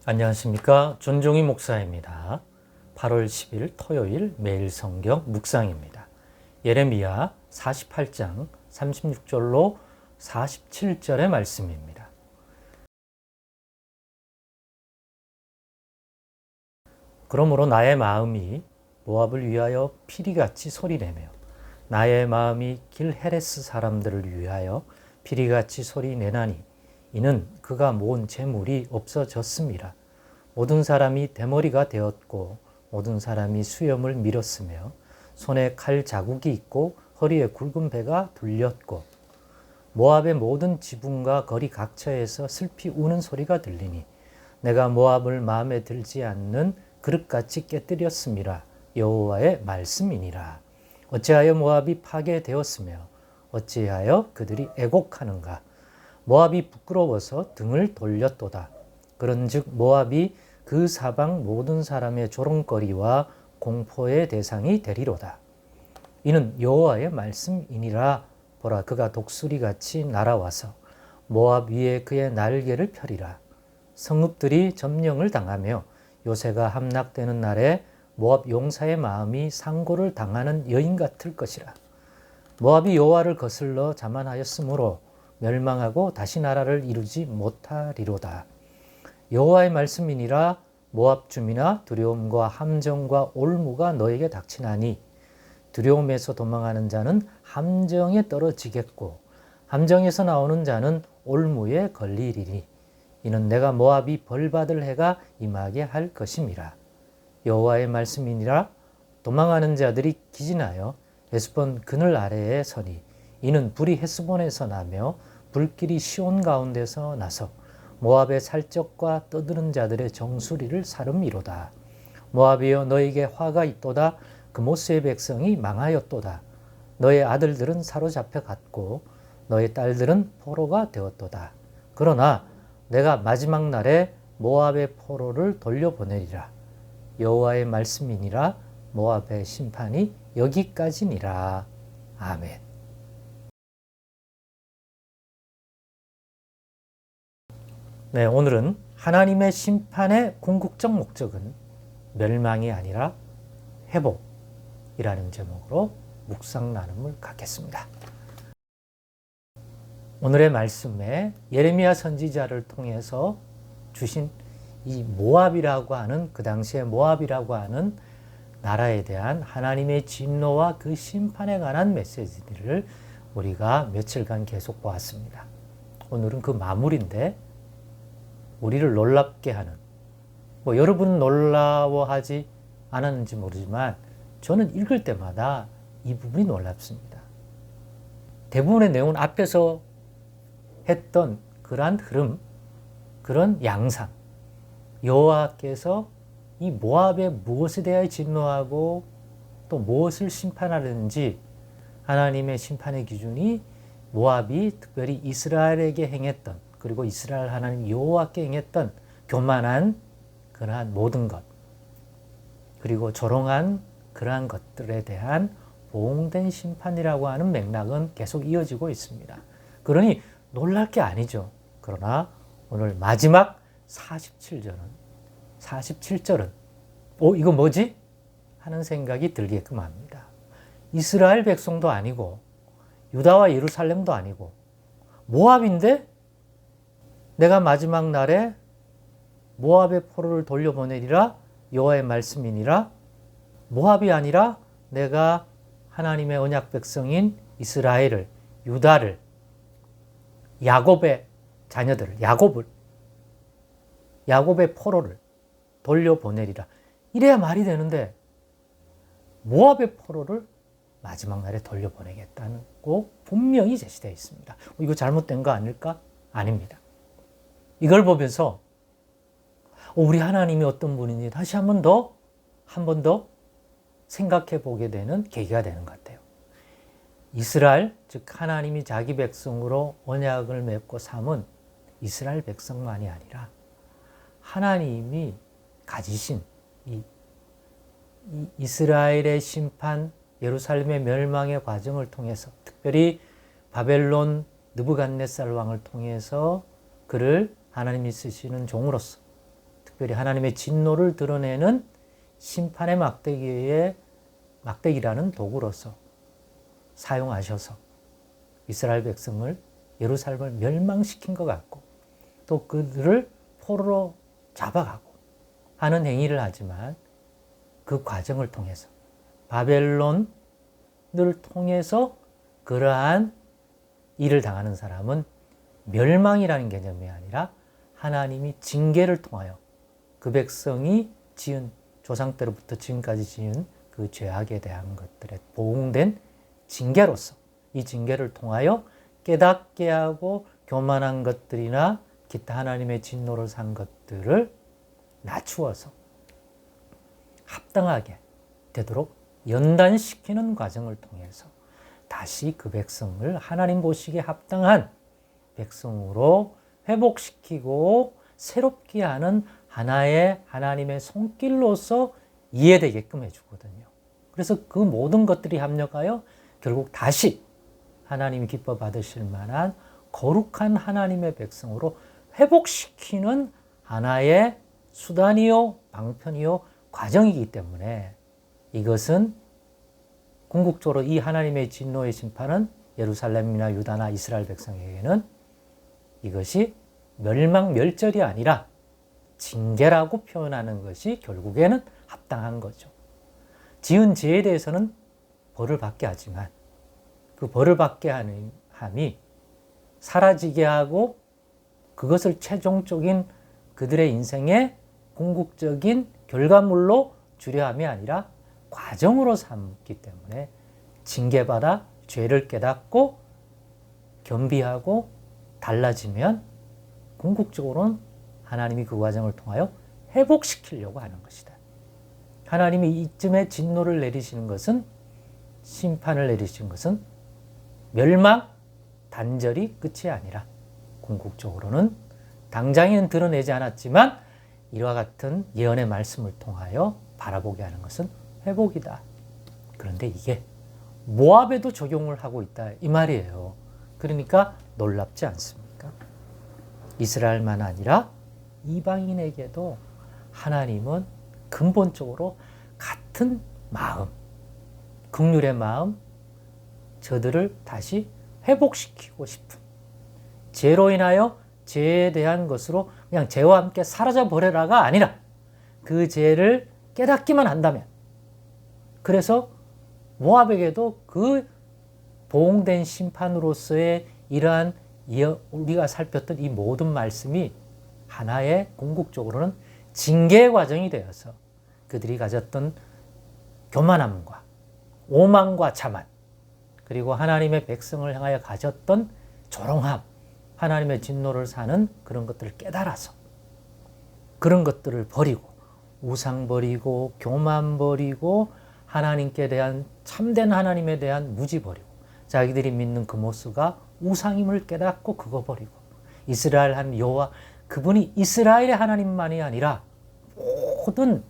안녕하십니까. 존종희 목사입니다. 8월 10일 토요일 매일 성경 묵상입니다. 예레미야 48장 36절로 47절의 말씀입니다. 그러므로 나의 마음이 모압을 위하여 피리같이 소리내며 나의 마음이 길헤레스 사람들을 위하여 피리같이 소리내나니 이는 그가 모은 재물이 없어졌음이라. 모든 사람이 대머리가 되었고 모든 사람이 수염을 밀었으며 손에 칼 자국이 있고 허리에 굵은 배가 둘렸고 모압의 모든 지붕과 거리 각처에서 슬피 우는 소리가 들리니 내가 모압을 마음에 들지 않는 그릇같이 깨뜨렸음이라. 여호와의 말씀이니라. 어찌하여 모압이 파괴되었으며 어찌하여 그들이 애곡하는가. 모압이 부끄러워서 등을 돌렸도다. 그런즉 모압이 그 사방 모든 사람의 조롱거리와 공포의 대상이 되리로다. 이는 여호와의 말씀이니라. 보라, 그가 독수리같이 날아와서 모압 위에 그의 날개를 펴리라. 성읍들이 점령을 당하며 요새가 함락되는 날에 모압 용사의 마음이 상고를 당하는 여인 같을 것이라. 모압이 여호와를 거슬러 자만하였으므로 멸망하고 다시 나라를 이루지 못하리로다. 여호와의 말씀이니라. 모압 주민아, 두려움과 함정과 올무가 너에게 닥치나니 두려움에서 도망하는 자는 함정에 떨어지겠고 함정에서 나오는 자는 올무에 걸리리니 이는 내가 모압이 벌받을 해가 임하게 할 것임이라. 여호와의 말씀이니라. 도망하는 자들이 기진하여 헤스본 그늘 아래에 서니 이는 불이 헤스본에서 나며 불길이 시온 가운데서 나서 모압의 살적과 떠드는 자들의 정수리를 사름이로다. 모압이여, 너에게 화가 있도다. 그모스의 백성이 망하였도다. 너의 아들들은 사로잡혀 갔고 너의 딸들은 포로가 되었도다. 그러나 내가 마지막 날에 모압의 포로를 돌려보내리라. 여호와의 말씀이니라. 모압의 심판이 여기까지니라. 아멘. 네, 오늘은 하나님의 심판의 궁극적 목적은 멸망이 아니라 회복이라는 제목으로 묵상 나눔을 갖겠습니다. 오늘의 말씀에 예레미야 선지자를 통해서 주신 이 모압이라고 하는, 그 당시에 모압이라고 하는 나라에 대한 하나님의 진노와 그 심판에 관한 메시지들을 우리가 며칠간 계속 보았습니다. 오늘은 그 마무리인데 우리를 놀랍게 하는, 여러분은 놀라워하지 않았는지 모르지만 저는 읽을 때마다 이 부분이 놀랍습니다. 대부분의 내용은 앞에서 했던 그러한 흐름, 그런 양상, 여호와께서 이 모압에 무엇에 대하여 진노하고 또 무엇을 심판하려는지 하나님의 심판의 기준이 모압이 특별히 이스라엘에게 행했던, 그리고 이스라엘 하나님 여호와께 행했던 교만한 그러한 모든 것, 그리고 조롱한 그러한 것들에 대한 보응된 심판이라고 하는 맥락은 계속 이어지고 있습니다. 그러니 놀랄 게 아니죠. 그러나 오늘 마지막 47절은 이거 뭐지? 하는 생각이 들게끔 합니다. 이스라엘 백성도 아니고 유다와 예루살렘도 아니고 모압인데 내가 마지막 날에 모압의 포로를 돌려보내리라. 여호와의 말씀이니라. 모압이 아니라 내가 하나님의 언약 백성인 이스라엘을, 유다를, 야곱의 자녀들을, 야곱의 포로를 돌려보내리라. 이래야 말이 되는데 모압의 포로를 마지막 날에 돌려보내겠다는 거 분명히 제시되어 있습니다. 이거 잘못된 거 아닐까? 아닙니다. 이걸 보면서 우리 하나님이 어떤 분인지 다시 한 번 더 생각해 보게 되는 계기가 되는 것 같아요. 이스라엘, 즉 하나님이 자기 백성으로 언약을 맺고 삼은 이스라엘 백성만이 아니라 하나님이 가지신 이 이스라엘의 심판, 예루살렘의 멸망의 과정을 통해서, 특별히 바벨론 느부갓네살 왕을 통해서 그를 하나님이 쓰시는 종으로서 특별히 하나님의 진노를 드러내는 심판의 막대기라는 도구로서 사용하셔서 이스라엘 백성을 예루살렘을 멸망시킨 것 같고 또 그들을 포로로 잡아가고 하는 행위를 하지만 그 과정을 통해서 바벨론을 통해서 그러한 일을 당하는 사람은 멸망이라는 개념이 아니라 하나님이 징계를 통하여 그 백성이 지은 조상 때로부터 지금까지 지은 그 죄악에 대한 것들에 보응된 징계로서 이 징계를 통하여 깨닫게 하고 교만한 것들이나 기타 하나님의 진노를 산 것들을 낮추어서 합당하게 되도록 연단시키는 과정을 통해서 다시 그 백성을 하나님 보시기에 합당한 백성으로 회복시키고 새롭게 하는 하나의 하나님의 손길로서 이해되게끔 해주거든요. 그래서 그 모든 것들이 합력하여 결국 다시 하나님이 기뻐 받으실 만한 거룩한 하나님의 백성으로 회복시키는 하나의 수단이요, 방편이요, 과정이기 때문에 이것은 궁극적으로 이 하나님의 진노의 심판은 예루살렘이나 유다나 이스라엘 백성에게는 이것이 멸망, 멸절이 아니라 징계라고 표현하는 것이 결국에는 합당한 거죠. 지은 죄에 대해서는 벌을 받게 하지만 그 벌을 받게 하는 함이 사라지게 하고 그것을 최종적인 그들의 인생의 궁극적인 결과물로 주려 함이 아니라 과정으로 삼기 때문에 징계받아 죄를 깨닫고 겸비하고 달라지면 궁극적으로는 하나님이 그 과정을 통하여 회복시키려고 하는 것이다. 하나님이 이쯤에 진노를 내리시는 것은 심판을 내리시는 것은 멸망, 단절이 끝이 아니라 궁극적으로는 당장에는 드러내지 않았지만 이와 같은 예언의 말씀을 통하여 바라보게 하는 것은 회복이다. 그런데 이게 모압에도 적용을 하고 있다 이 말이에요. 그러니까 놀랍지 않습니까? 이스라엘만 아니라 이방인에게도 하나님은 근본적으로 같은 마음, 긍휼의 마음, 저들을 다시 회복시키고 싶은 죄로 인하여 죄에 대한 것으로 그냥 죄와 함께 사라져 버려라가 아니라 그 죄를 깨닫기만 한다면 그래서 모압에게도 그 보응된 심판으로서의 이러한 우리가 살폈던 이 모든 말씀이 하나의 궁극적으로는 징계의 과정이 되어서 그들이 가졌던 교만함과 오만과 자만 그리고 하나님의 백성을 향하여 가졌던 조롱함, 하나님의 진노를 사는 그런 것들을 깨달아서 그런 것들을 버리고 우상 버리고 교만 버리고 하나님께 대한 참된 하나님에 대한 무지 버리고 자기들이 믿는 그 모습가 우상임을 깨닫고 그거 버리고 이스라엘 한 여호와 그분이 이스라엘의 하나님만이 아니라 모든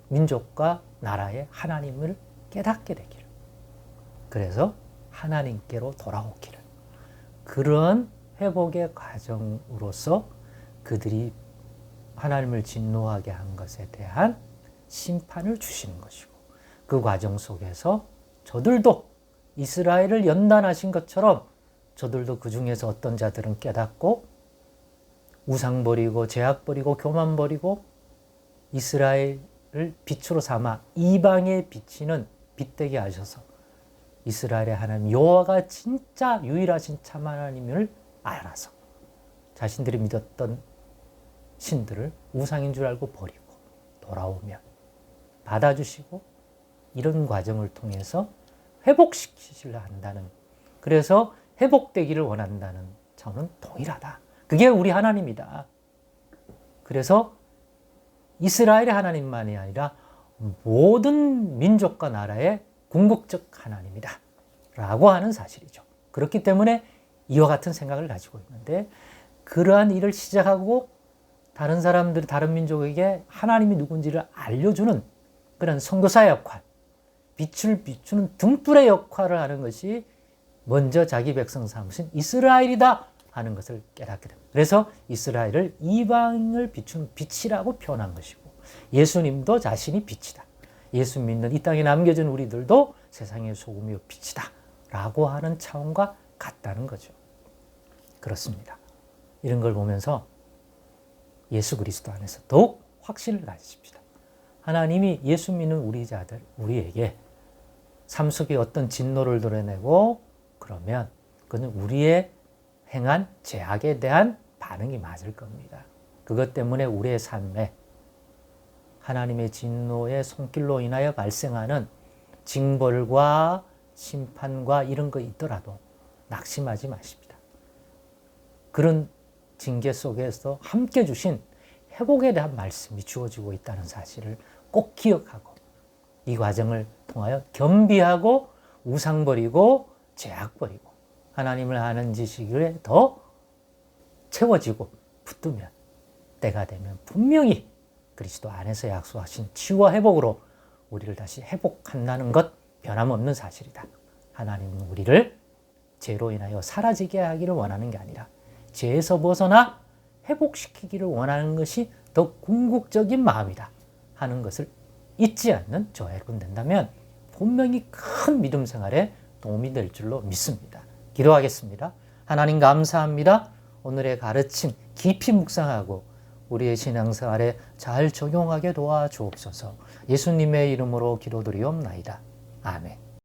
민족과 나라의 하나님을 깨닫게 되기를 그래서 하나님께로 돌아오기를 그런 회복의 과정으로서 그들이 하나님을 진노하게 한 것에 대한 심판을 주시는 것이고 그 과정 속에서 저들도 이스라엘을 연단하신 것처럼 저들도 그 중에서 어떤 자들은 깨닫고 우상 버리고 죄악 버리고 교만 버리고 이스라엘을 빛으로 삼아 이방에 비치는 빛되게 하셔서 이스라엘의 하나님 여호와가 진짜 유일하신 참 하나님을 알아서 자신들이 믿었던 신들을 우상인 줄 알고 버리고 돌아오면 받아주시고 이런 과정을 통해서 회복시키시려 한다는 그래서 회복되기를 원한다는 점은 동일하다. 그게 우리 하나님이다. 그래서 이스라엘의 하나님만이 아니라 모든 민족과 나라의 궁극적 하나님이다 라고 하는 사실이죠. 그렇기 때문에 이와 같은 생각을 가지고 있는데 그러한 일을 시작하고 다른 사람들, 다른 민족에게 하나님이 누군지를 알려주는 그런 선교사의 역할, 빛을 비추는 등불의 역할을 하는 것이 먼저 자기 백성 삼으신 이스라엘이다 하는 것을 깨닫게 됩니다. 그래서 이스라엘을 이방을 비추는 빛이라고 표현한 것이고 예수님도 자신이 빛이다. 예수 믿는 이 땅에 남겨진 우리들도 세상의 소금이요 빛이다 라고 하는 차원과 같다는 거죠. 그렇습니다. 이런 걸 보면서 예수 그리스도 안에서 더욱 확신을 가지십시다. 하나님이 예수 믿는 우리 자들, 우리에게 삶 속에 어떤 진노를 드러내고 그러면 그건 우리의 행한 죄악에 대한 반응이 맞을 겁니다. 그것 때문에 우리의 삶에 하나님의 진노의 손길로 인하여 발생하는 징벌과 심판과 이런 거 있더라도 낙심하지 마십니다. 그런 징계 속에서 함께 주신 회복에 대한 말씀이 주어지고 있다는 사실을 꼭 기억하고 이 과정을 통하여 겸비하고 우상 버리고 죄악 버리고 하나님을 아는 지식에 더 채워지고 붙으면 때가 되면 분명히 그리스도 안에서 약속하신 치유와 회복으로 우리를 다시 회복한다는 것 변함없는 사실이다. 하나님은 우리를 죄로 인하여 사라지게 하기를 원하는 게 아니라 죄에서 벗어나 회복시키기를 원하는 것이 더 궁극적인 마음이다 하는 것을 잊지 않는 저와 여러분 된다면 분명히 큰 믿음 생활에 도움이 될 줄로 믿습니다. 기도하겠습니다. 하나님 감사합니다. 오늘의 가르침 깊이 묵상하고 우리의 신앙생활에 잘 적용하게 도와주옵소서. 예수님의 이름으로 기도드리옵나이다. 아멘.